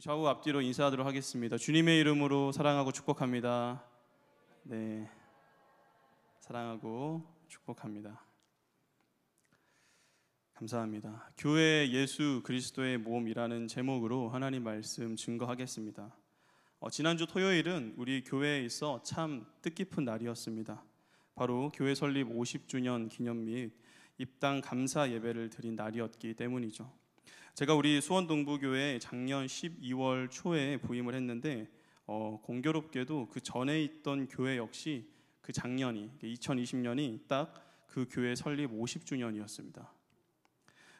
좌우 앞뒤로 인사하도록 하겠습니다. 주님의 이름으로 사랑하고 축복합니다. 네, 사랑하고 축복합니다. 감사합니다. 교회 예수 그리스도의 몸이라는 제목으로 하나님 말씀 증거하겠습니다. 지난주 토요일은 우리 교회에 있어 참 뜻깊은 날이었습니다. 바로 교회 설립 50주년 기념 및 입당 감사 예배를 드린 날이었기 때문이죠. 제가 우리 수원동부교회에 작년 12월 초에 부임을 했는데 공교롭게도 그 전에 있던 교회 역시 그 작년이 2020년이 딱 그 교회 설립 50주년이었습니다.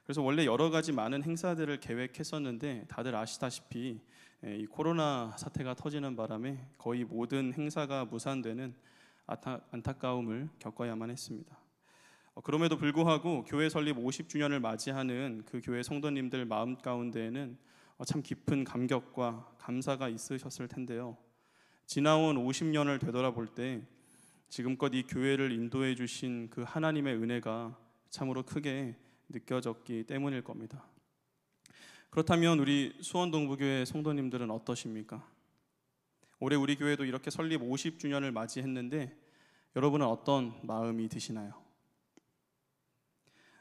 그래서 원래 여러 가지 많은 행사들을 계획했었는데 다들 아시다시피 이 코로나 사태가 터지는 바람에 거의 모든 행사가 무산되는 안타까움을 겪어야만 했습니다. 그럼에도 불구하고 교회 설립 50주년을 맞이하는 그 교회 성도님들 마음 가운데에는 참 깊은 감격과 감사가 있으셨을 텐데요. 지나온 50년을 되돌아볼 때 지금껏 이 교회를 인도해 주신 그 하나님의 은혜가 참으로 크게 느껴졌기 때문일 겁니다. 그렇다면 우리 수원동부교회 성도님들은 어떠십니까? 올해 우리 교회도 이렇게 설립 50주년을 맞이했는데 여러분은 어떤 마음이 드시나요?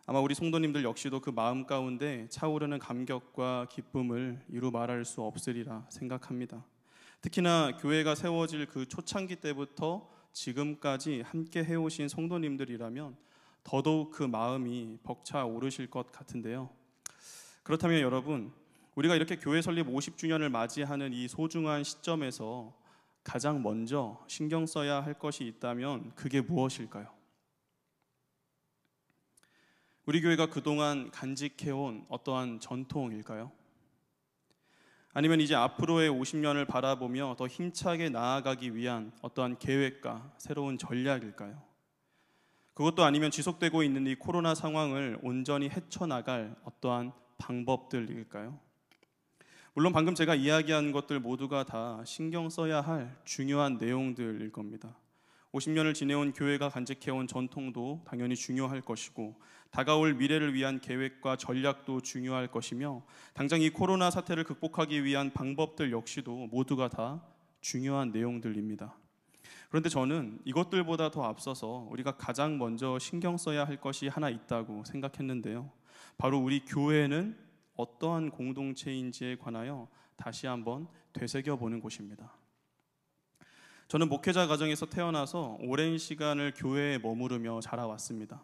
아마 우리 성도님들 역시도 그 마음 가운데 차오르는 감격과 기쁨을 이루 말할 수 없으리라 생각합니다. 특히나 교회가 세워질 그 초창기 때부터 지금까지 함께 해오신 성도님들이라면 더더욱 그 마음이 벅차 오르실 것 같은데요. 그렇다면 여러분, 우리가 이렇게 교회 설립 50주년을 맞이하는 이 소중한 시점에서 가장 먼저 신경 써야 할 것이 있다면 그게 무엇일까요? 우리 교회가 그동안 간직해온 어떠한 전통일까요? 아니면 이제 앞으로의 50년을 바라보며 더 힘차게 나아가기 위한 어떠한 계획과 새로운 전략일까요? 그것도 아니면 지속되고 있는 이 코로나 상황을 온전히 헤쳐나갈 어떠한 방법들일까요? 물론 방금 제가 이야기한 것들 모두가 다 신경 써야 할 중요한 내용들일 겁니다. 50년을 지내온 교회가 간직해온 전통도 당연히 중요할 것이고 다가올 미래를 위한 계획과 전략도 중요할 것이며 당장 이 코로나 사태를 극복하기 위한 방법들 역시도 모두가 다 중요한 내용들입니다. 그런데 저는 이것들보다 더 앞서서 우리가 가장 먼저 신경 써야 할 것이 하나 있다고 생각했는데요. 바로 우리 교회는 어떠한 공동체인지에 관하여 다시 한번 되새겨보는 곳입니다. 저는 목회자 가정에서 태어나서 오랜 시간을 교회에 머무르며 자라왔습니다.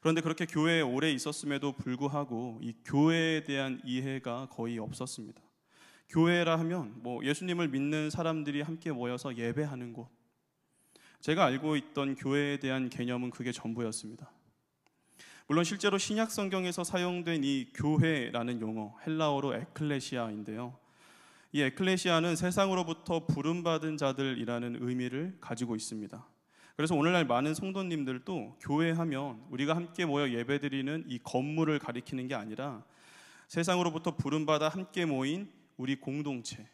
그런데 그렇게 교회에 오래 있었음에도 불구하고 이 교회에 대한 이해가 거의 없었습니다. 교회라 하면 예수님을 믿는 사람들이 함께 모여서 예배하는 곳. 제가 알고 있던 교회에 대한 개념은 그게 전부였습니다. 물론 실제로 신약 성경에서 사용된 이 교회라는 용어, 헬라어로 에클레시아인데요. 이 에클레시아는 세상으로부터 부름받은 자들이라는 의미를 가지고 있습니다. 그래서 오늘날 많은 성도님들도 교회하면 우리가 함께 모여 예배드리는 이 건물을 가리키는 게 아니라 세상으로부터 부름받아 함께 모인 우리 공동체,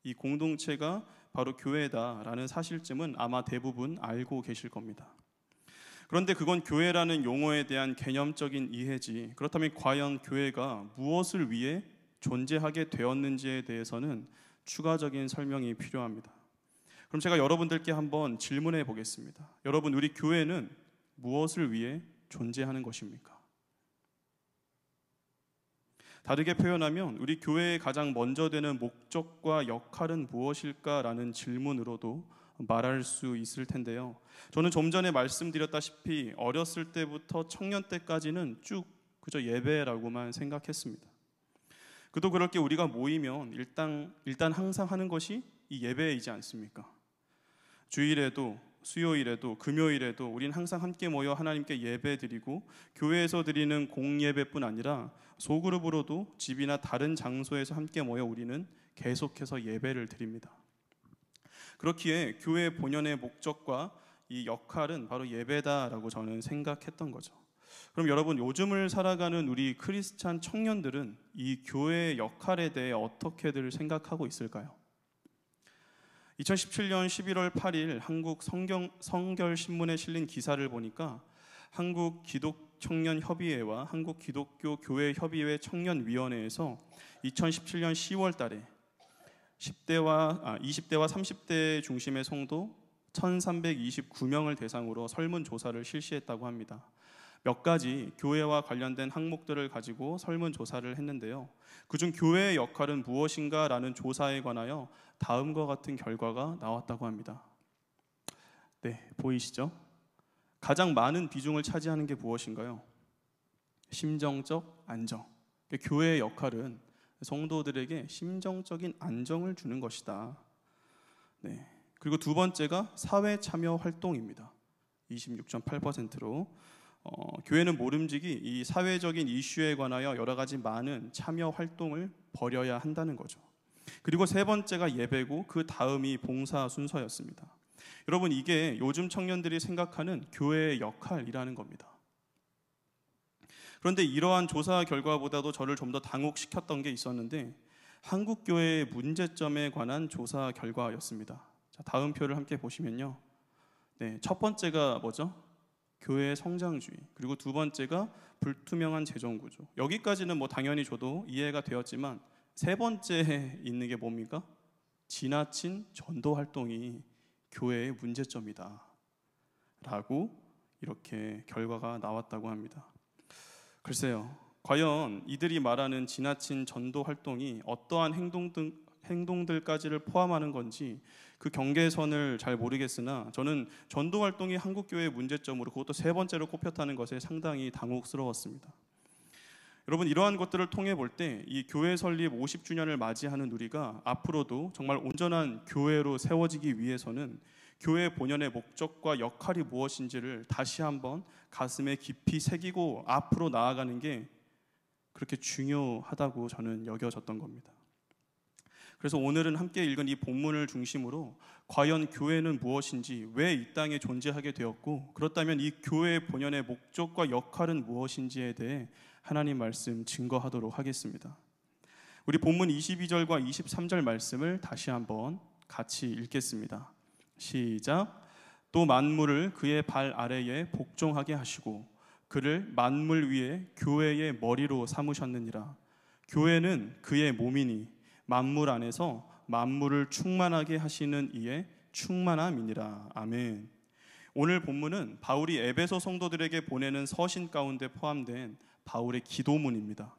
이 공동체가 바로 교회다라는 사실쯤은 아마 대부분 알고 계실 겁니다. 그런데 그건 교회라는 용어에 대한 개념적인 이해지, 그렇다면 과연 교회가 무엇을 위해 존재하게 되었는지에 대해서는 추가적인 설명이 필요합니다. 그럼 제가 여러분들께 한번 질문해 보겠습니다. 여러분, 우리 교회는 무엇을 위해 존재하는 것입니까? 다르게 표현하면 우리 교회의 가장 먼저 되는 목적과 역할은 무엇일까라는 질문으로도 말할 수 있을 텐데요. 저는 좀 전에 말씀드렸다시피 어렸을 때부터 청년 때까지는 쭉 그저 예배라고만 생각했습니다. 그도 그럴 게 우리가 모이면 일단 항상 하는 것이 이 예배이지 않습니까? 주일에도 수요일에도 금요일에도 우린 항상 함께 모여 하나님께 예배드리고 교회에서 드리는 공예배뿐 아니라 소그룹으로도 집이나 다른 장소에서 함께 모여 우리는 계속해서 예배를 드립니다. 그렇기에 교회 본연의 목적과 이 역할은 바로 예배다라고 저는 생각했던 거죠. 그럼 여러분, 요즘을 살아가는 우리 크리스찬 청년들은 이 교회의 역할에 대해 어떻게들 생각하고 있을까요? 2017년 11월 8일 한국 성결신문에 실린 기사를 보니까 한국 기독청년협의회와 한국 기독교 교회 협의회 청년위원회에서 2017년 10월 달에 20대와 30대 중심의 성도 1329명을 대상으로 설문조사를 실시했다고 합니다. 몇 가지 교회와 관련된 항목들을 가지고 설문조사를 했는데요. 그중 교회의 역할은 무엇인가 라는 조사에 관하여 다음과 같은 결과가 나왔다고 합니다. 네, 보이시죠? 가장 많은 비중을 차지하는 게 무엇인가요? 심정적 안정. 교회의 역할은 성도들에게 심정적인 안정을 주는 것이다. 네. 그리고 두 번째가 사회 참여 활동입니다. 26.8%로 교회는 모름지기 이 사회적인 이슈에 관하여 여러 가지 많은 참여 활동을 벌여야 한다는 거죠. 그리고 세 번째가 예배고 그 다음이 봉사 순서였습니다. 여러분, 이게 요즘 청년들이 생각하는 교회의 역할이라는 겁니다. 그런데 이러한 조사 결과보다도 저를 좀 더 당혹시켰던 게 있었는데 한국 교회의 문제점에 관한 조사 결과였습니다. 자, 다음 표를 함께 보시면요. 네, 첫 번째가 뭐죠? 교회의 성장주의. 그리고 두 번째가 불투명한 재정 구조. 여기까지는 뭐 당연히 저도 이해가 되었지만 세 번째에 있는 게 뭡니까? 지나친 전도 활동이 교회의 문제점이다 라고 이렇게 결과가 나왔다고 합니다. 글쎄요, 과연 이들이 말하는 지나친 전도 활동이 어떠한 행동들까지를 포함하는 건지 그 경계선을 잘 모르겠으나 저는 전도 활동이 한국 교회의 문제점으로 그것도 세 번째로 꼽혔다는 것에 상당히 당혹스러웠습니다. 여러분, 이러한 것들을 통해 볼 때 이 교회 설립 50주년을 맞이하는 우리가 앞으로도 정말 온전한 교회로 세워지기 위해서는 교회 본연의 목적과 역할이 무엇인지를 다시 한번 가슴에 깊이 새기고 앞으로 나아가는 게 그렇게 중요하다고 저는 여겨졌던 겁니다. 그래서 오늘은 함께 읽은 이 본문을 중심으로 과연 교회는 무엇인지, 왜 이 땅에 존재하게 되었고, 그렇다면 이 교회의 본연의 목적과 역할은 무엇인지에 대해 하나님 말씀 증거하도록 하겠습니다. 우리 본문 22절과 23절 말씀을 다시 한번 같이 읽겠습니다. 시작. 또 만물을 그의 발 아래에 복종하게 하시고 그를 만물 위에 교회의 머리로 삼으셨느니라. 교회는 그의 몸이니 만물 안에서 만물을 충만하게 하시는 이의 충만함이니라. 아멘. 오늘 본문은 바울이 에베소 성도들에게 보내는 서신 가운데 포함된 바울의 기도문입니다.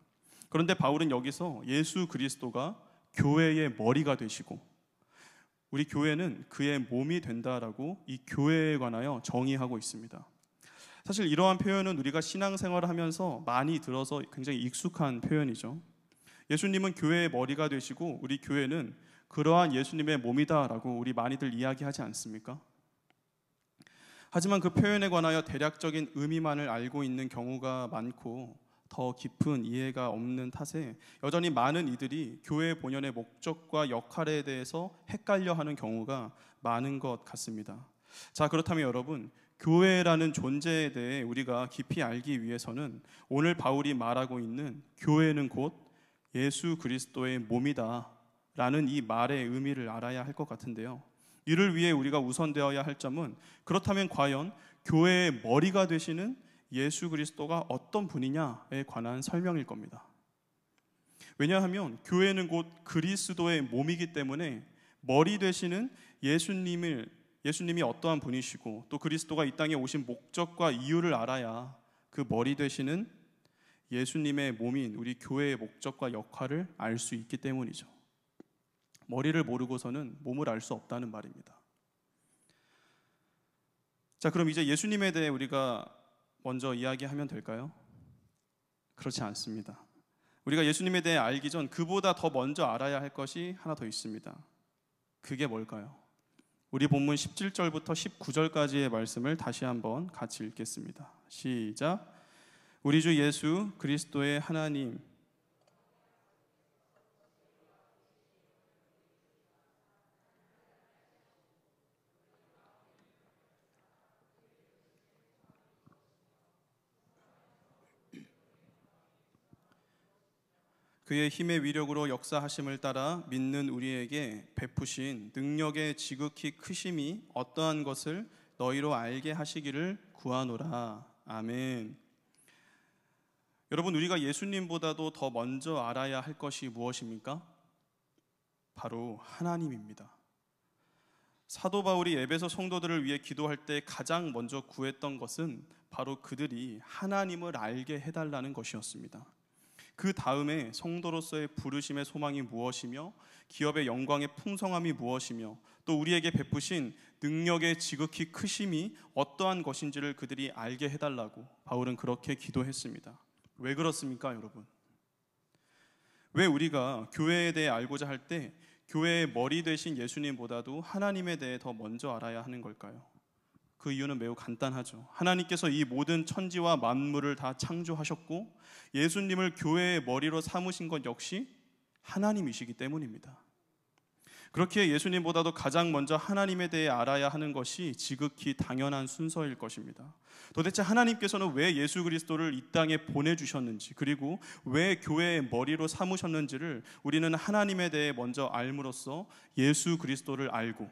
그런데 바울은 여기서 예수 그리스도가 교회의 머리가 되시고 우리 교회는 그의 몸이 된다라고 이 교회에 관하여 정의하고 있습니다. 사실 이러한 표현은 우리가 신앙생활을 하면서 많이 들어서 굉장히 익숙한 표현이죠. 예수님은 교회의 머리가 되시고 우리 교회는 그러한 예수님의 몸이다라고 우리 많이들 이야기하지 않습니까? 하지만 그 표현에 관하여 대략적인 의미만을 알고 있는 경우가 많고 더 깊은 이해가 없는 탓에 여전히 많은 이들이 교회 본연의 목적과 역할에 대해서 헷갈려하는 경우가 많은 것 같습니다. 자, 그렇다면 여러분, 교회라는 존재에 대해 우리가 깊이 알기 위해서는 오늘 바울이 말하고 있는 교회는 곧 예수 그리스도의 몸이다 라는 이 말의 의미를 알아야 할 것 같은데요. 이를 위해 우리가 우선되어야 할 점은 그렇다면 과연 교회의 머리가 되시는 예수 그리스도가 어떤 분이냐에 관한 설명일 겁니다. 왜냐하면 교회는 곧 그리스도의 몸이기 때문에 머리 되시는 예수님이 어떠한 분이시고 또 그리스도가 이 땅에 오신 목적과 이유를 알아야 그 머리 되시는 예수님의 몸인 우리 교회의 목적과 역할을 알 수 있기 때문이죠. 머리를 모르고서는 몸을 알 수 없다는 말입니다. 자, 그럼 이제 예수님에 대해 우리가 먼저 이야기하면 될까요? 그렇지 않습니다. 우리가 예수님에 대해 알기 전 그보다 더 먼저 알아야 할 것이 하나 더 있습니다. 그게 뭘까요? 우리 본문 17절부터 19절까지의 말씀을 다시 한번 같이 읽겠습니다. 시작. 우리 주 예수 그리스도의 하나님 그의 힘의 위력으로 역사하심을 따라 믿는 우리에게 베푸신 능력의 지극히 크심이 어떠한 것을 너희로 알게 하시기를 구하노라. 아멘. 여러분, 우리가 예수님보다도 더 먼저 알아야 할 것이 무엇입니까? 바로 하나님입니다. 사도 바울이 에베소 성도들을 위해 기도할 때 가장 먼저 구했던 것은 바로 그들이 하나님을 알게 해달라는 것이었습니다. 그 다음에 성도로서의 부르심의 소망이 무엇이며 기업의 영광의 풍성함이 무엇이며 또 우리에게 베푸신 능력의 지극히 크심이 어떠한 것인지를 그들이 알게 해달라고 바울은 그렇게 기도했습니다. 왜 그렇습니까, 여러분? 왜 우리가 교회에 대해 알고자 할 때 교회의 머리 되신 예수님보다도 하나님에 대해 더 먼저 알아야 하는 걸까요? 그 이유는 매우 간단하죠. 하나님께서 이 모든 천지와 만물을 다 창조하셨고 예수님을 교회의 머리로 삼으신 것 역시 하나님이시기 때문입니다. 그렇게 예수님보다도 가장 먼저 하나님에 대해 알아야 하는 것이 지극히 당연한 순서일 것입니다. 도대체 하나님께서는 왜 예수 그리스도를 이 땅에 보내주셨는지, 그리고 왜 교회의 머리로 삼으셨는지를 우리는 하나님에 대해 먼저 알므로써 예수 그리스도를 알고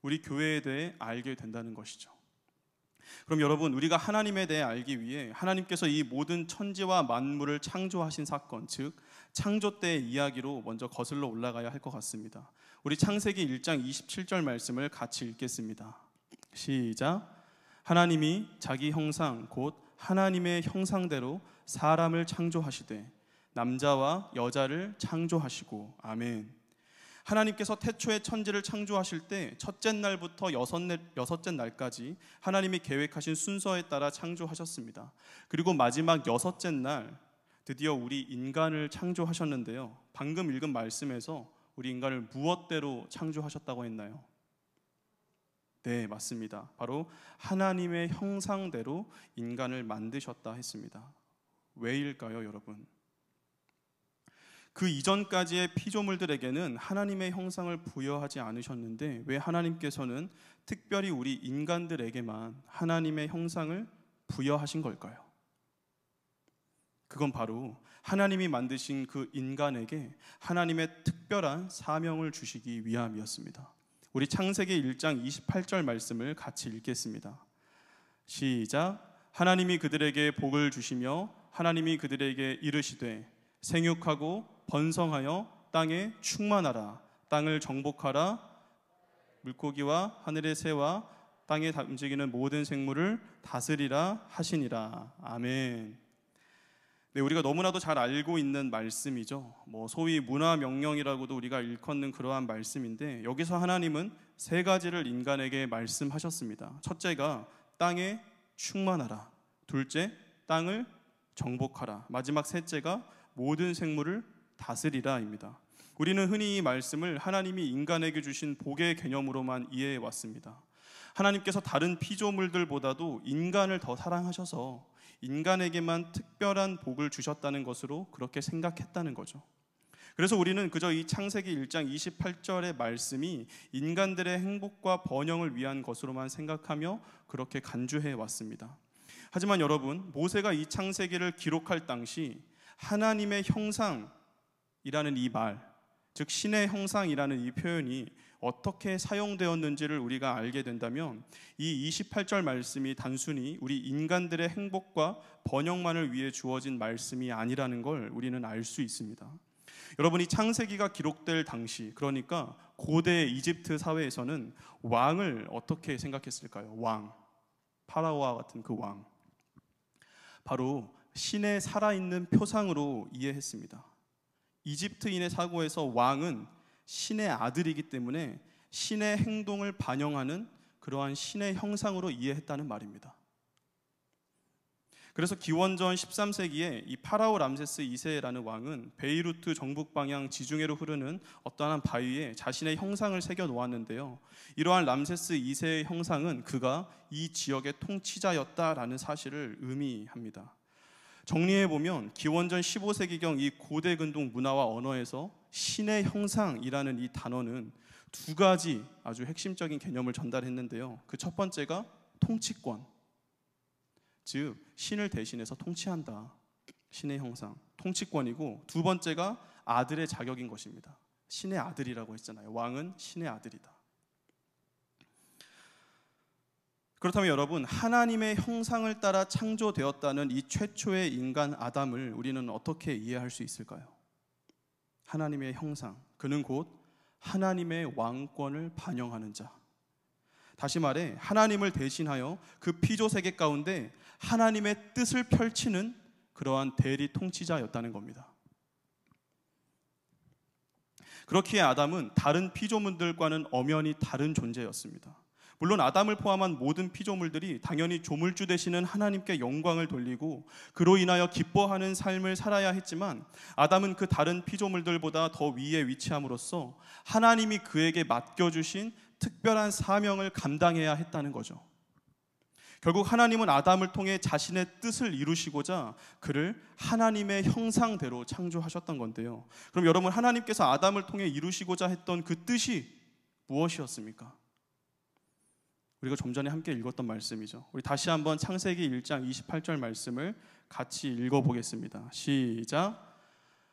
우리 교회에 대해 알게 된다는 것이죠. 그럼 여러분, 우리가 하나님에 대해 알기 위해 하나님께서 이 모든 천지와 만물을 창조하신 사건, 즉 창조 때의 이야기로 먼저 거슬러 올라가야 할 것 같습니다. 우리 창세기 1장 27절 말씀을 같이 읽겠습니다. 시작. 하나님이 자기 형상 곧 하나님의 형상대로 사람을 창조하시되 남자와 여자를 창조하시고. 아멘. 하나님께서 태초에 천지를 창조하실 때 첫째 날부터 여섯째 날까지 하나님이 계획하신 순서에 따라 창조하셨습니다. 그리고 마지막 여섯째 날 드디어 우리 인간을 창조하셨는데요, 방금 읽은 말씀에서 우리 인간을 무엇대로 창조하셨다고 했나요? 네, 맞습니다. 바로 하나님의 형상대로 인간을 만드셨다 했습니다. 왜일까요, 여러분? 그 이전까지의 피조물들에게는 하나님의 형상을 부여하지 않으셨는데 왜 하나님께서는 특별히 우리 인간들에게만 하나님의 형상을 부여하신 걸까요? 그건 바로 하나님이 만드신 그 인간에게 하나님의 특별한 사명을 주시기 위함이었습니다. 우리 창세기 1장 28절 말씀을 같이 읽겠습니다. 시작. 하나님이 그들에게 복을 주시며 하나님이 그들에게 이르시되 생육하고 번성하여 땅에 충만하라. 땅을 정복하라. 물고기와 하늘의 새와 땅에 움직이는 모든 생물을 다스리라 하시니라. 아멘. 네, 우리가 너무나도 잘 알고 있는 말씀이죠. 소위 문화 명령이라고도 우리가 일컫는 그러한 말씀인데, 여기서 하나님은 세 가지를 인간에게 말씀하셨습니다. 첫째가 땅에 충만하라. 둘째, 땅을 정복하라. 마지막 셋째가 모든 생물을 다스리라입니다. 우리는 흔히 이 말씀을 하나님이 인간에게 주신 복의 개념으로만 이해해 왔습니다. 하나님께서 다른 피조물들보다도 인간을 더 사랑하셔서 인간에게만 특별한 복을 주셨다는 것으로 그렇게 생각했다는 거죠. 그래서 우리는 그저 이 창세기 1장 28절의 말씀이 인간들의 행복과 번영을 위한 것으로만 생각하며 그렇게 간주해 왔습니다. 하지만 여러분, 모세가 이 창세기를 기록할 당시 하나님의 형상이라는 이 말, 즉 신의 형상이라는 이 표현이 어떻게 사용되었는지를 우리가 알게 된다면 이 28절 말씀이 단순히 우리 인간들의 행복과 번영만을 위해 주어진 말씀이 아니라는 걸 우리는 알 수 있습니다. 여러분이 창세기가 기록될 당시, 그러니까 고대 이집트 사회에서는 왕을 어떻게 생각했을까요? 왕, 파라오와 같은 그 왕, 바로 신의 살아있는 표상으로 이해했습니다. 이집트인의 사고에서 왕은 신의 아들이기 때문에 신의 행동을 반영하는 그러한 신의 형상으로 이해했다는 말입니다. 그래서 기원전 13세기에 이 파라오 람세스 2세라는 왕은 베이루트 정북 방향 지중해로 흐르는 어떠한 바위에 자신의 형상을 새겨 놓았는데요, 이러한 람세스 2세의 형상은 그가 이 지역의 통치자였다라는 사실을 의미합니다. 정리해보면 기원전 15세기경 이 고대 근동 문화와 언어에서 신의 형상이라는 이 단어는 두 가지 아주 핵심적인 개념을 전달했는데요, 그 첫 번째가 통치권, 즉 신을 대신해서 통치한다, 신의 형상, 통치권이고, 두 번째가 아들의 자격인 것입니다. 신의 아들이라고 했잖아요. 왕은 신의 아들이다. 그렇다면 여러분, 하나님의 형상을 따라 창조되었다는 이 최초의 인간 아담을 우리는 어떻게 이해할 수 있을까요? 하나님의 형상, 그는 곧 하나님의 왕권을 반영하는 자. 다시 말해 하나님을 대신하여 그 피조 세계 가운데 하나님의 뜻을 펼치는 그러한 대리 통치자였다는 겁니다. 그렇기에 아담은 다른 피조물들과는 엄연히 다른 존재였습니다. 물론 아담을 포함한 모든 피조물들이 당연히 조물주 되시는 하나님께 영광을 돌리고 그로 인하여 기뻐하는 삶을 살아야 했지만 아담은 그 다른 피조물들보다 더 위에 위치함으로써 하나님이 그에게 맡겨주신 특별한 사명을 감당해야 했다는 거죠. 결국 하나님은 아담을 통해 자신의 뜻을 이루시고자 그를 하나님의 형상대로 창조하셨던 건데요. 그럼 여러분, 하나님께서 아담을 통해 이루시고자 했던 그 뜻이 무엇이었습니까? 우리가 좀 전에 함께 읽었던 말씀이죠. 우리 다시 한번 창세기 1장 28절 말씀을 같이 읽어보겠습니다. 시작.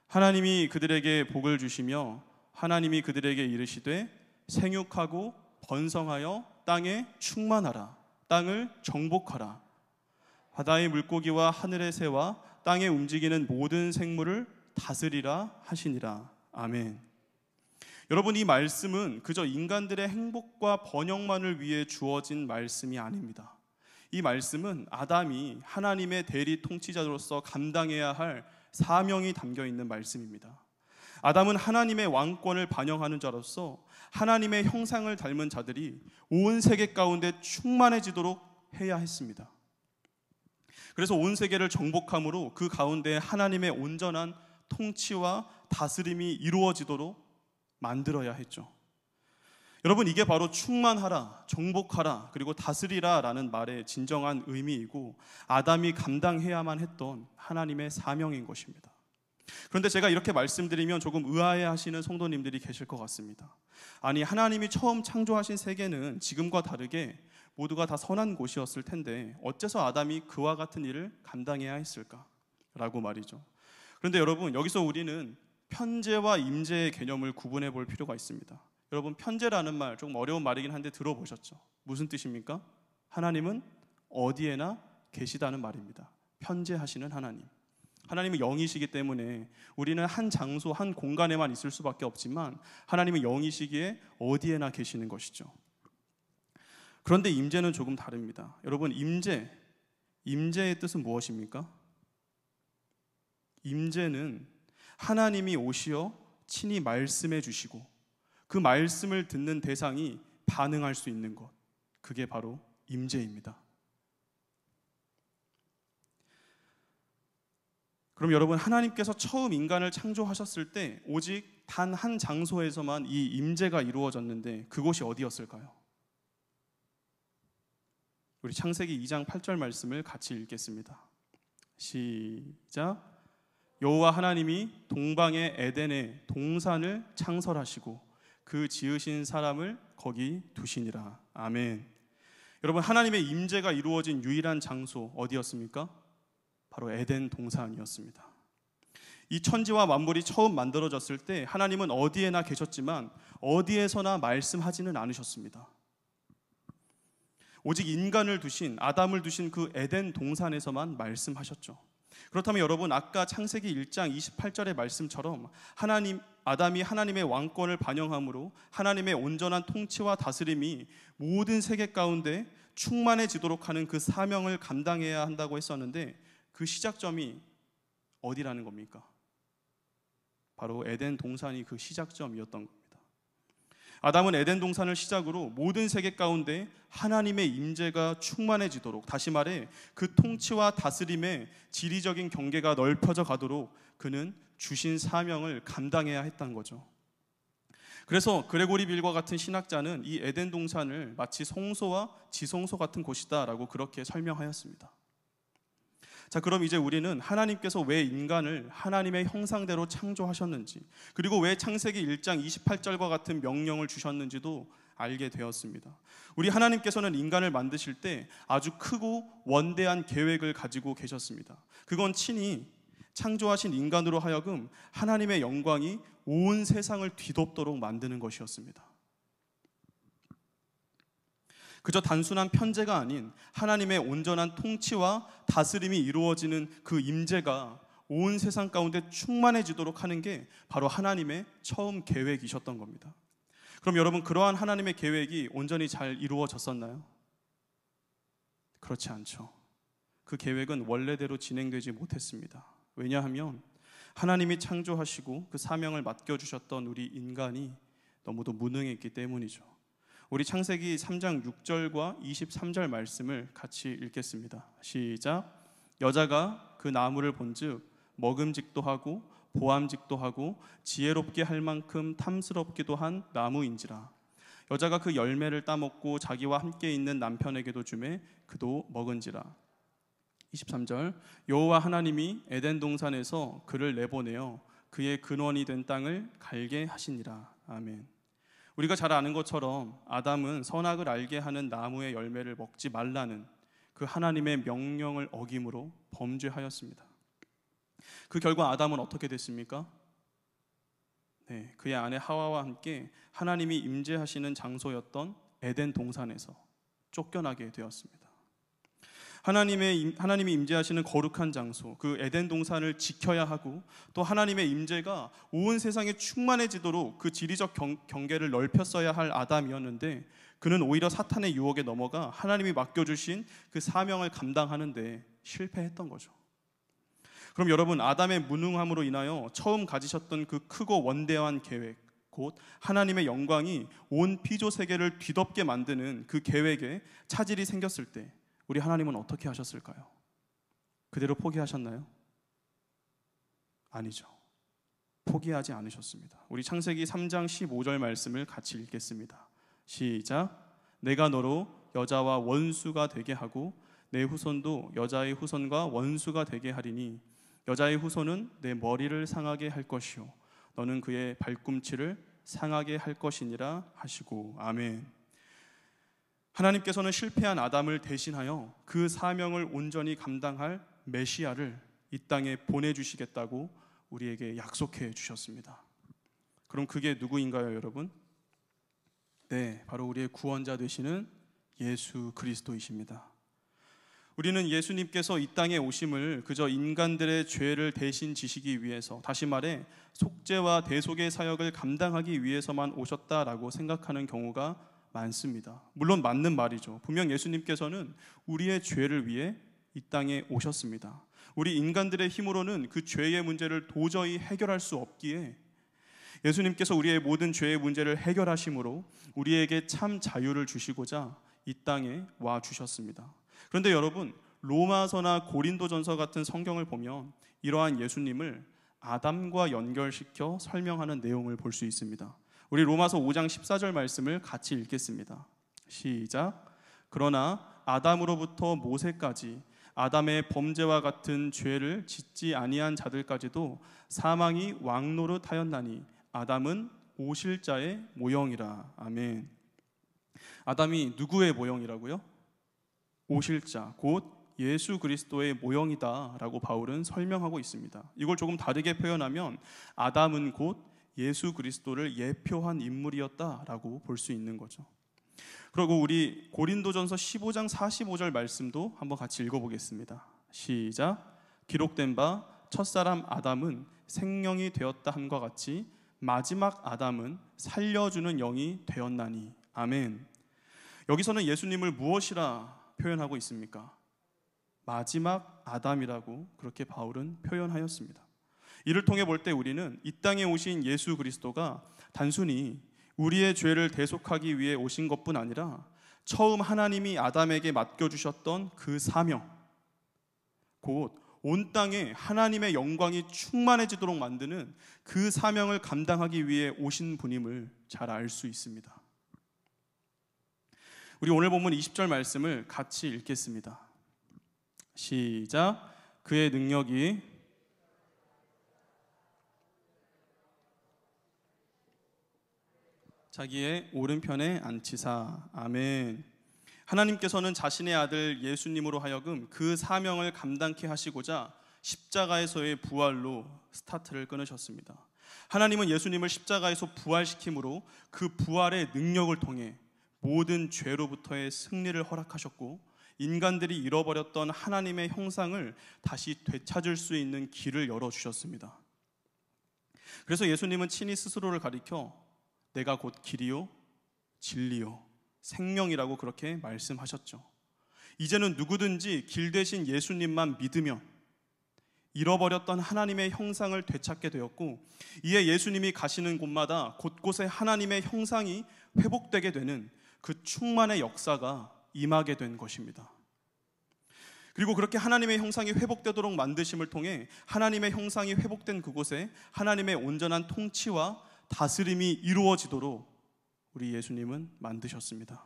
하나님이 그들에게 복을 주시며 하나님이 그들에게 이르시되 생육하고 번성하여 땅에 충만하라. 땅을 정복하라. 바다의 물고기와 하늘의 새와 땅에 움직이는 모든 생물을 다스리라 하시니라. 아멘. 여러분, 이 말씀은 그저 인간들의 행복과 번영만을 위해 주어진 말씀이 아닙니다. 이 말씀은 아담이 하나님의 대리 통치자로서 감당해야 할 사명이 담겨 있는 말씀입니다. 아담은 하나님의 왕권을 반영하는 자로서 하나님의 형상을 닮은 자들이 온 세계 가운데 충만해지도록 해야 했습니다. 그래서 온 세계를 정복함으로 그 가운데 하나님의 온전한 통치와 다스림이 이루어지도록 만들어야 했죠. 여러분, 이게 바로 충만하라, 정복하라, 그리고 다스리라 라는 말의 진정한 의미이고 아담이 감당해야만 했던 하나님의 사명인 것입니다. 그런데 제가 이렇게 말씀드리면 조금 의아해하시는 성도님들이 계실 것 같습니다. 아니, 하나님이 처음 창조하신 세계는 지금과 다르게 모두가 다 선한 곳이었을 텐데 어째서 아담이 그와 같은 일을 감당해야 했을까? 라고 말이죠. 그런데 여러분, 여기서 우리는 편재와 임재의 개념을 구분해 볼 필요가 있습니다. 여러분, 편재라는 말 조금 어려운 말이긴 한데 들어보셨죠? 무슨 뜻입니까? 하나님은 어디에나 계시다는 말입니다. 편재하시는 하나님. 하나님은 영이시기 때문에 우리는 한 장소, 한 공간에만 있을 수밖에 없지만 하나님은 영이시기에 어디에나 계시는 것이죠. 그런데 임재는 조금 다릅니다. 여러분, 임재의 뜻은 무엇입니까? 임재는 하나님이 오시어 친히 말씀해 주시고 그 말씀을 듣는 대상이 반응할 수 있는 것, 그게 바로 임재입니다. 그럼 여러분, 하나님께서 처음 인간을 창조하셨을 때 오직 단 한 장소에서만 이 임재가 이루어졌는데 그곳이 어디였을까요? 우리 창세기 2장 8절 말씀을 같이 읽겠습니다. 시작. 여호와 하나님이 동방의 에덴에 동산을 창설하시고 그 지으신 사람을 거기 두시니라. 아멘. 여러분, 하나님의 임재가 이루어진 유일한 장소 어디였습니까? 바로 에덴 동산이었습니다. 이 천지와 만물이 처음 만들어졌을 때 하나님은 어디에나 계셨지만 어디에서나 말씀하지는 않으셨습니다. 오직 인간을 두신, 아담을 두신 그 에덴 동산에서만 말씀하셨죠. 그렇다면 여러분, 아까 창세기 1장 28절의 말씀처럼 아담이 하나님의 왕권을 반영함으로 하나님의 온전한 통치와 다스림이 모든 세계 가운데 충만해지도록 하는 그 사명을 감당해야 한다고 했었는데 그 시작점이 어디라는 겁니까? 바로 에덴 동산이 그 시작점이었던 겁니다. 아담은 에덴 동산을 시작으로 모든 세계 가운데 하나님의 임재가 충만해지도록, 다시 말해 그 통치와 다스림의 지리적인 경계가 넓혀져 가도록 그는 주신 사명을 감당해야 했다는 거죠. 그래서 그레고리 빌과 같은 신학자는 이 에덴 동산을 마치 성소와 지성소 같은 곳이다라고 그렇게 설명하였습니다. 자, 그럼 이제 우리는 하나님께서 왜 인간을 하나님의 형상대로 창조하셨는지, 그리고 왜 창세기 1장 28절과 같은 명령을 주셨는지도 알게 되었습니다. 우리 하나님께서는 인간을 만드실 때 아주 크고 원대한 계획을 가지고 계셨습니다. 그건 친히 창조하신 인간으로 하여금 하나님의 영광이 온 세상을 뒤덮도록 만드는 것이었습니다. 그저 단순한 편재가 아닌 하나님의 온전한 통치와 다스림이 이루어지는 그 임재가 온 세상 가운데 충만해지도록 하는 게 바로 하나님의 처음 계획이셨던 겁니다. 그럼 여러분, 그러한 하나님의 계획이 온전히 잘 이루어졌었나요? 그렇지 않죠. 그 계획은 원래대로 진행되지 못했습니다. 왜냐하면 하나님이 창조하시고 그 사명을 맡겨주셨던 우리 인간이 너무도 무능했기 때문이죠. 우리 창세기 3장 6절과 23절 말씀을 같이 읽겠습니다. 시작. 여자가 그 나무를 본즉 먹음직도 하고 보암직도 하고 지혜롭게 할 만큼 탐스럽기도 한 나무인지라. 여자가 그 열매를 따먹고 자기와 함께 있는 남편에게도 주매 그도 먹은지라. 23절. 여호와 하나님이 에덴 동산에서 그를 내보내어 그의 근원이 된 땅을 갈게 하시니라. 아멘. 우리가 잘 아는 것처럼 아담은 선악을 알게 하는 나무의 열매를 먹지 말라는 그 하나님의 명령을 어김으로 범죄하였습니다. 그 결과 아담은 어떻게 됐습니까? 네, 그의 아내 하와와 함께 하나님이 임재하시는 장소였던 에덴 동산에서 쫓겨나게 되었습니다. 하나님이 임재하시는 거룩한 장소, 그 에덴 동산을 지켜야 하고, 또 하나님의 임재가 온 세상에 충만해지도록 그 지리적 경계를 넓혔어야 할 아담이었는데, 그는 오히려 사탄의 유혹에 넘어가 하나님이 맡겨주신 그 사명을 감당하는데 실패했던 거죠. 그럼 여러분, 아담의 무능함으로 인하여 처음 가지셨던 그 크고 원대한 계획, 곧 하나님의 영광이 온 피조 세계를 뒤덮게 만드는 그 계획에 차질이 생겼을 때 우리 하나님은 어떻게 하셨을까요? 그대로 포기하셨나요? 아니죠. 포기하지 않으셨습니다. 우리 창세기 3장 15절 말씀을 같이 읽겠습니다. 시작. 내가 너로 여자와 원수가 되게 하고 내 후손도 여자의 후손과 원수가 되게 하리니 여자의 후손은 내 머리를 상하게 할 것이요 너는 그의 발꿈치를 상하게 할 것이니라 하시고. 아멘. 하나님께서는 실패한 아담을 대신하여 그 사명을 온전히 감당할 메시아를 이 땅에 보내주시겠다고 우리에게 약속해 주셨습니다. 그럼 그게 누구인가요, 여러분? 네, 바로 우리의 구원자 되시는 예수 그리스도이십니다. 우리는 예수님께서 이 땅에 오심을 그저 인간들의 죄를 대신 지시기 위해서, 다시 말해 속죄와 대속의 사역을 감당하기 위해서만 오셨다라고 생각하는 경우가 많습니다. 물론 맞는 말이죠. 분명 예수님께서는 우리의 죄를 위해 이 땅에 오셨습니다. 우리 인간들의 힘으로는 그 죄의 문제를 도저히 해결할 수 없기에 예수님께서 우리의 모든 죄의 문제를 해결하심으로 우리에게 참 자유를 주시고자 이 땅에 와 주셨습니다. 그런데 여러분, 로마서나 고린도전서 같은 성경을 보면 이러한 예수님을 아담과 연결시켜 설명하는 내용을 볼 수 있습니다. 우리 로마서 5장 14절 말씀을 같이 읽겠습니다. 시작. 그러나 아담으로부터 모세까지 아담의 범죄와 같은 죄를 짓지 아니한 자들까지도 사망이 왕노릇하였나니 아담은 오실 자의 모형이라. 아멘. 아담이 누구의 모형이라고요? 오실 자, 곧 예수 그리스도의 모형이다 라고 바울은 설명하고 있습니다. 이걸 조금 다르게 표현하면 아담은 곧 예수 그리스도를 예표한 인물이었다라고 볼 수 있는 거죠. 그리고 우리 고린도전서 15장 45절 말씀도 한번 같이 읽어보겠습니다. 시작. 기록된 바 첫사람 아담은 생령이 되었다 함과 같이 마지막 아담은 살려주는 영이 되었나니. 아멘. 여기서는 예수님을 무엇이라 표현하고 있습니까? 마지막 아담이라고 그렇게 바울은 표현하였습니다. 이를 통해 볼 때 우리는 이 땅에 오신 예수 그리스도가 단순히 우리의 죄를 대속하기 위해 오신 것뿐 아니라 처음 하나님이 아담에게 맡겨주셨던 그 사명, 곧 온 땅에 하나님의 영광이 충만해지도록 만드는 그 사명을 감당하기 위해 오신 분임을 잘 알 수 있습니다. 우리 오늘 본문 20절 말씀을 같이 읽겠습니다. 시작. 그의 능력이 자기의 오른편에 앉히사. 아멘. 하나님께서는 자신의 아들 예수님으로 하여금 그 사명을 감당케 하시고자 십자가에서의 부활로 스타트를 끊으셨습니다. 하나님은 예수님을 십자가에서 부활시킴으로 그 부활의 능력을 통해 모든 죄로부터의 승리를 허락하셨고 인간들이 잃어버렸던 하나님의 형상을 다시 되찾을 수 있는 길을 열어주셨습니다. 그래서 예수님은 친히 스스로를 가리켜 내가 곧 길이요 진리요 생명이라고 그렇게 말씀하셨죠. 이제는 누구든지 길 대신 예수님만 믿으면 잃어버렸던 하나님의 형상을 되찾게 되었고, 이에 예수님이 가시는 곳마다 곳곳에 하나님의 형상이 회복되게 되는 그 충만의 역사가 임하게 된 것입니다. 그리고 그렇게 하나님의 형상이 회복되도록 만드심을 통해 하나님의 형상이 회복된 그곳에 하나님의 온전한 통치와 다스림이 이루어지도록 우리 예수님은 만드셨습니다.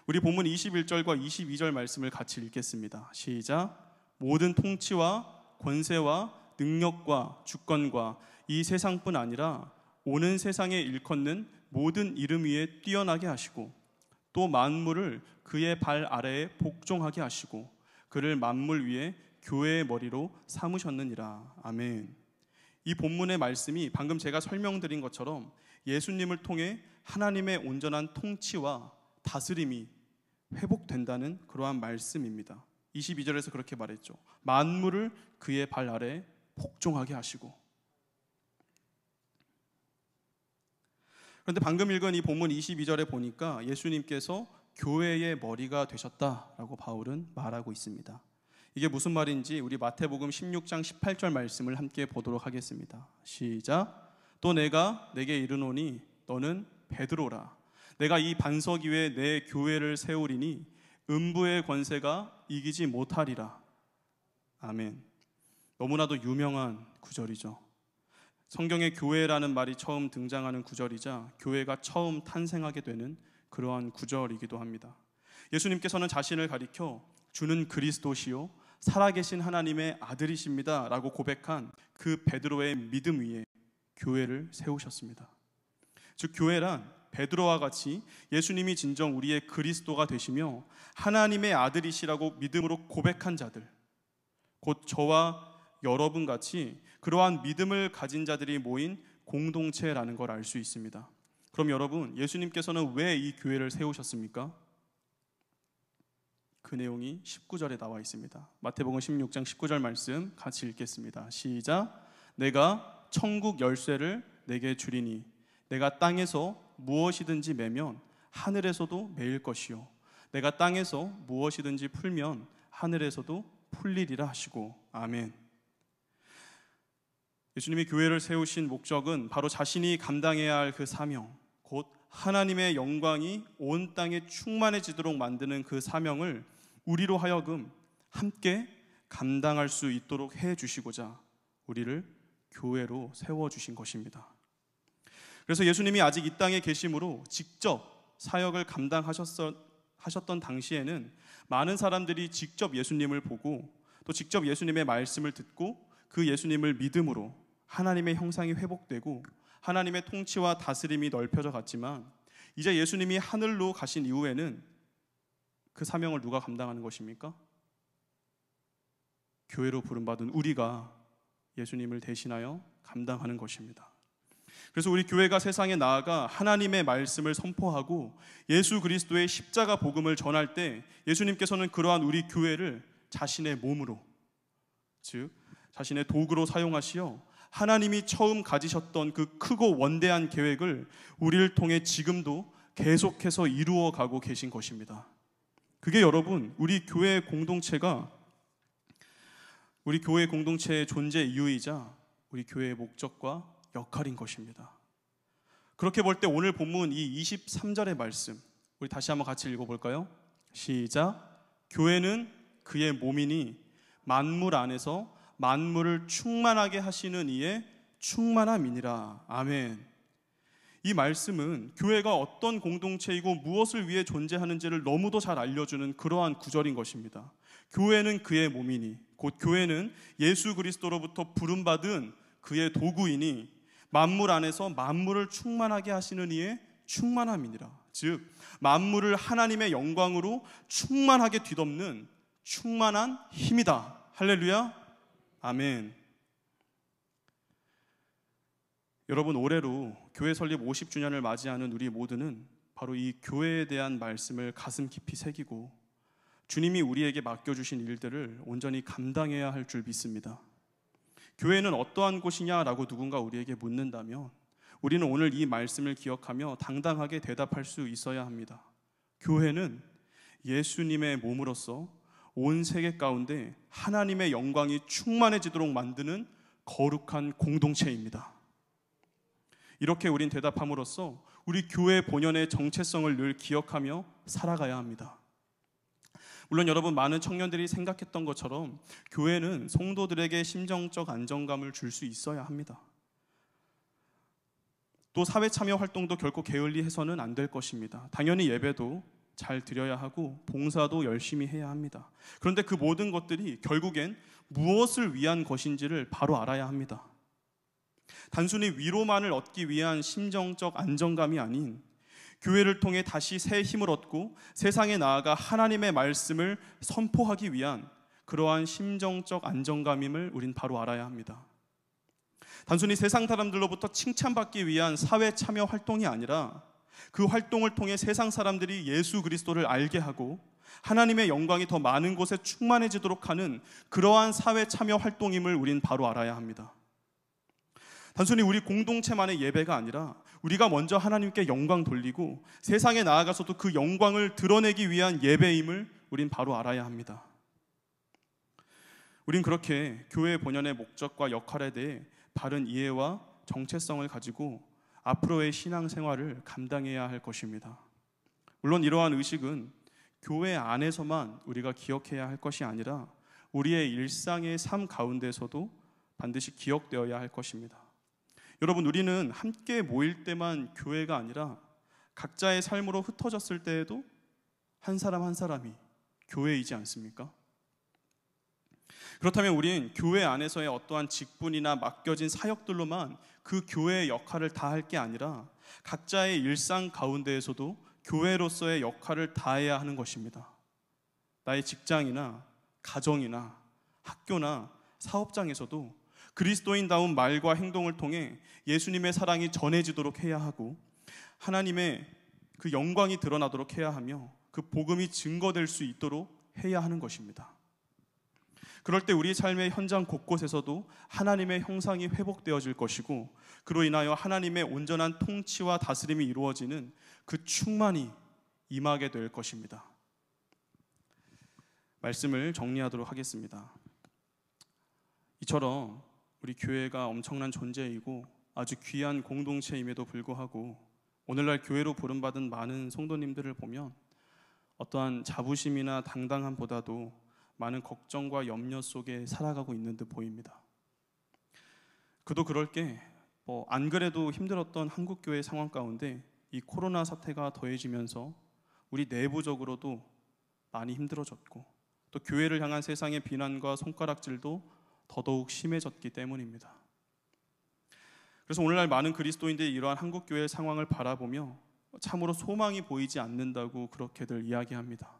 우리 본문 21절과 22절 말씀을 같이 읽겠습니다. 시작. 모든 통치와 권세와 능력과 주권과 이 세상뿐 아니라 오는 세상에 일컫는 모든 이름 위에 뛰어나게 하시고 또 만물을 그의 발 아래에 복종하게 하시고 그를 만물 위에 교회의 머리로 삼으셨느니라. 아멘. 이 본문의 말씀이 방금 제가 설명드린 것처럼 예수님을 통해 하나님의 온전한 통치와 다스림이 회복된다는 그러한 말씀입니다. 22절에서 그렇게 말했죠. 만물을 그의 발 아래에 복종하게 하시고. 그런데 방금 읽은 이 본문 22절에 보니까 예수님께서 교회의 머리가 되셨다라고 바울은 말하고 있습니다. 이게 무슨 말인지 우리 마태복음 16장 18절 말씀을 함께 보도록 하겠습니다. 시작. 또 내가 내게 이르노니 너는 베드로라. 내가 이 반석 위에 내 교회를 세우리니 음부의 권세가 이기지 못하리라. 아멘. 너무나도 유명한 구절이죠. 성경에 교회라는 말이 처음 등장하는 구절이자 교회가 처음 탄생하게 되는 그러한 구절이기도 합니다. 예수님께서는 자신을 가리켜 주는 그리스도시요 살아계신 하나님의 아들이십니다 라고 고백한 그 베드로의 믿음 위에 교회를 세우셨습니다. 즉 교회란 베드로와 같이 예수님이 진정 우리의 그리스도가 되시며 하나님의 아들이시라고 믿음으로 고백한 자들, 곧 저와 여러분 같이 그러한 믿음을 가진 자들이 모인 공동체라는 걸 알 수 있습니다. 그럼 여러분, 예수님께서는 왜 이 교회를 세우셨습니까? 그 내용이 19절에 나와 있습니다. 마태복음 16장 19절 말씀 같이 읽겠습니다. 시작. 내가 천국 열쇠를 내게 주리니 내가 땅에서 무엇이든지 매면 하늘에서도 매일 것이요 내가 땅에서 무엇이든지 풀면 하늘에서도 풀리리라 하시고. 아멘. 예수님이 교회를 세우신 목적은 바로 자신이 감당해야 할 그 사명, 곧 하나님의 영광이 온 땅에 충만해지도록 만드는 그 사명을 우리로 하여금 함께 감당할 수 있도록 해주시고자 우리를 교회로 세워주신 것입니다. 그래서 예수님이 아직 이 땅에 계심으로 직접 사역을 감당하셨던 당시에는 많은 사람들이 직접 예수님을 보고 또 직접 예수님의 말씀을 듣고 그 예수님을 믿음으로 하나님의 형상이 회복되고 하나님의 통치와 다스림이 넓혀져 갔지만, 이제 예수님이 하늘로 가신 이후에는 그 사명을 누가 감당하는 것입니까? 교회로 부름받은 우리가 예수님을 대신하여 감당하는 것입니다. 그래서 우리 교회가 세상에 나아가 하나님의 말씀을 선포하고 예수 그리스도의 십자가 복음을 전할 때 예수님께서는 그러한 우리 교회를 자신의 몸으로, 즉 자신의 도구로 사용하시어 하나님이 처음 가지셨던 그 크고 원대한 계획을 우리를 통해 지금도 계속해서 이루어가고 계신 것입니다. 그게 여러분, 우리 교회 공동체의 존재 이유이자 우리 교회의 목적과 역할인 것입니다. 그렇게 볼 때 오늘 본문 이 23절의 말씀 우리 다시 한번 같이 읽어볼까요? 시작. 교회는 그의 몸이니 만물 안에서 만물을 충만하게 하시는 이의 충만함이니라. 아멘. 이 말씀은 교회가 어떤 공동체이고 무엇을 위해 존재하는지를 너무도 잘 알려주는 그러한 구절인 것입니다. 교회는 그의 몸이니, 곧 교회는 예수 그리스도로부터 부름받은 그의 도구이니 만물 안에서 만물을 충만하게 하시는 이의 충만함이니라. 즉 만물을 하나님의 영광으로 충만하게 뒤덮는 충만한 힘이다. 할렐루야. 아멘. 여러분, 올해로 교회 설립 50주년을 맞이하는 우리 모두는 바로 이 교회에 대한 말씀을 가슴 깊이 새기고 주님이 우리에게 맡겨주신 일들을 온전히 감당해야 할 줄 믿습니다. 교회는 어떠한 곳이냐라고 누군가 우리에게 묻는다면 우리는 오늘 이 말씀을 기억하며 당당하게 대답할 수 있어야 합니다. 교회는 예수님의 몸으로서 온 세계 가운데 하나님의 영광이 충만해지도록 만드는 거룩한 공동체입니다. 이렇게 우린 대답함으로써 우리 교회 본연의 정체성을 늘 기억하며 살아가야 합니다. 물론 여러분, 많은 청년들이 생각했던 것처럼 교회는 성도들에게 심정적 안정감을 줄 수 있어야 합니다. 또 사회 참여 활동도 결코 게을리해서는 안 될 것입니다. 당연히 예배도 잘 드려야 하고 봉사도 열심히 해야 합니다. 그런데 그 모든 것들이 결국엔 무엇을 위한 것인지를 바로 알아야 합니다. 단순히 위로만을 얻기 위한 심정적 안정감이 아닌 교회를 통해 다시 새 힘을 얻고 세상에 나아가 하나님의 말씀을 선포하기 위한 그러한 심정적 안정감임을 우린 바로 알아야 합니다. 단순히 세상 사람들로부터 칭찬받기 위한 사회 참여 활동이 아니라 그 활동을 통해 세상 사람들이 예수 그리스도를 알게 하고 하나님의 영광이 더 많은 곳에 충만해지도록 하는 그러한 사회 참여 활동임을 우린 바로 알아야 합니다. 단순히 우리 공동체만의 예배가 아니라 우리가 먼저 하나님께 영광 돌리고 세상에 나아가서도 그 영광을 드러내기 위한 예배임을 우린 바로 알아야 합니다. 우린 그렇게 교회의 본연의 목적과 역할에 대해 바른 이해와 정체성을 가지고 앞으로의 신앙생활을 감당해야 할 것입니다. 물론 이러한 의식은 교회 안에서만 우리가 기억해야 할 것이 아니라 우리의 일상의 삶 가운데서도 반드시 기억되어야 할 것입니다. 여러분, 우리는 함께 모일 때만 교회가 아니라 각자의 삶으로 흩어졌을 때에도 한 사람 한 사람이 교회이지 않습니까? 그렇다면 우린 교회 안에서의 어떠한 직분이나 맡겨진 사역들로만 그 교회의 역할을 다할 게 아니라 각자의 일상 가운데에서도 교회로서의 역할을 다해야 하는 것입니다. 나의 직장이나 가정이나 학교나 사업장에서도 그리스도인다운 말과 행동을 통해 예수님의 사랑이 전해지도록 해야 하고 하나님의 그 영광이 드러나도록 해야 하며 그 복음이 증거될 수 있도록 해야 하는 것입니다. 그럴 때 우리 삶의 현장 곳곳에서도 하나님의 형상이 회복되어질 것이고 그로 인하여 하나님의 온전한 통치와 다스림이 이루어지는 그 충만이 임하게 될 것입니다. 말씀을 정리하도록 하겠습니다. 이처럼 우리 교회가 엄청난 존재이고 아주 귀한 공동체임에도 불구하고 오늘날 교회로 부름받은 많은 성도님들을 보면 어떠한 자부심이나 당당함보다도 많은 걱정과 염려 속에 살아가고 있는 듯 보입니다. 그도 그럴 게 안 그래도 힘들었던 한국교회 상황 가운데 이 코로나 사태가 더해지면서 우리 내부적으로도 많이 힘들어졌고 또 교회를 향한 세상의 비난과 손가락질도 더더욱 심해졌기 때문입니다. 그래서 오늘날 많은 그리스도인들이 이러한 한국교회의 상황을 바라보며 참으로 소망이 보이지 않는다고 그렇게들 이야기합니다.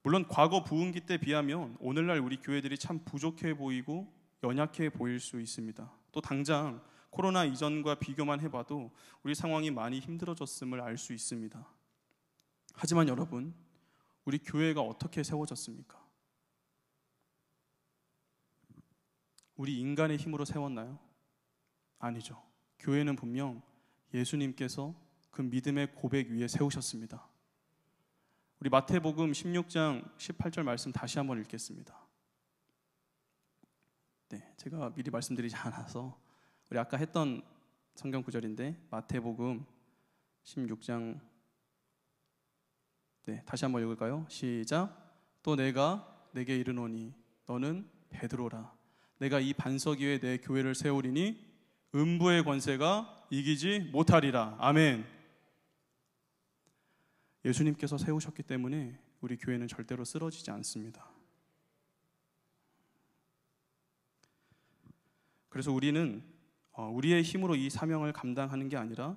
물론 과거 부흥기 때 비하면 오늘날 우리 교회들이 참 부족해 보이고 연약해 보일 수 있습니다. 또 당장 코로나 이전과 비교만 해봐도 우리 상황이 많이 힘들어졌음을 알 수 있습니다. 하지만 여러분, 우리 교회가 어떻게 세워졌습니까? 우리 인간의 힘으로 세웠나요? 아니죠. 교회는 분명 예수님께서 그 믿음의 고백 위에 세우셨습니다. 우리 마태복음 16장 18절 말씀 다시 한번 읽겠습니다. 네, 제가 미리 말씀드리지 않아서 우리 아까 했던 성경 구절인데 마태복음 16장 다시 한번 읽을까요? 시작. 또 내가 내게 이르노니 너는 베드로라. 내가 이 반석 위에 내 교회를 세우리니 음부의 권세가 이기지 못하리라. 아멘. 예수님께서 세우셨기 때문에 우리 교회는 절대로 쓰러지지 않습니다. 그래서 우리는 우리의 힘으로 이 사명을 감당하는 게 아니라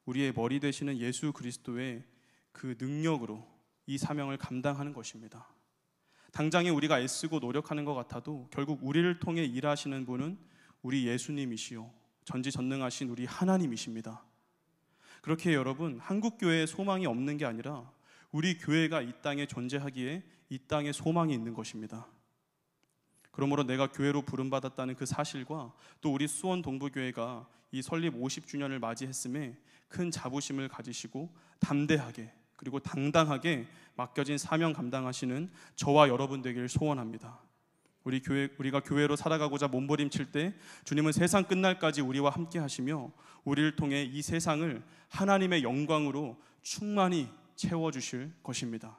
우리의 머리 되시는 예수 그리스도의 그 능력으로 이 사명을 감당하는 것입니다. 당장에 우리가 애쓰고 노력하는 것 같아도 결국 우리를 통해 일하시는 분은 우리 예수님이시요 전지전능하신 우리 하나님이십니다. 그렇게 여러분, 한국교회에 소망이 없는 게 아니라 우리 교회가 이 땅에 존재하기에 이 땅에 소망이 있는 것입니다. 그러므로 내가 교회로 부름받았다는 그 사실과 또 우리 수원 동부교회가 이 설립 50주년을 맞이했음에 큰 자부심을 가지시고 담대하게 그리고 당당하게 맡겨진 사명 감당하시는 저와 여러분 되기를 소원합니다. 우리가 교회로 살아가고자 몸부림칠 때 주님은 세상 끝날까지 우리와 함께 하시며 우리를 통해 이 세상을 하나님의 영광으로 충만히 채워주실 것입니다.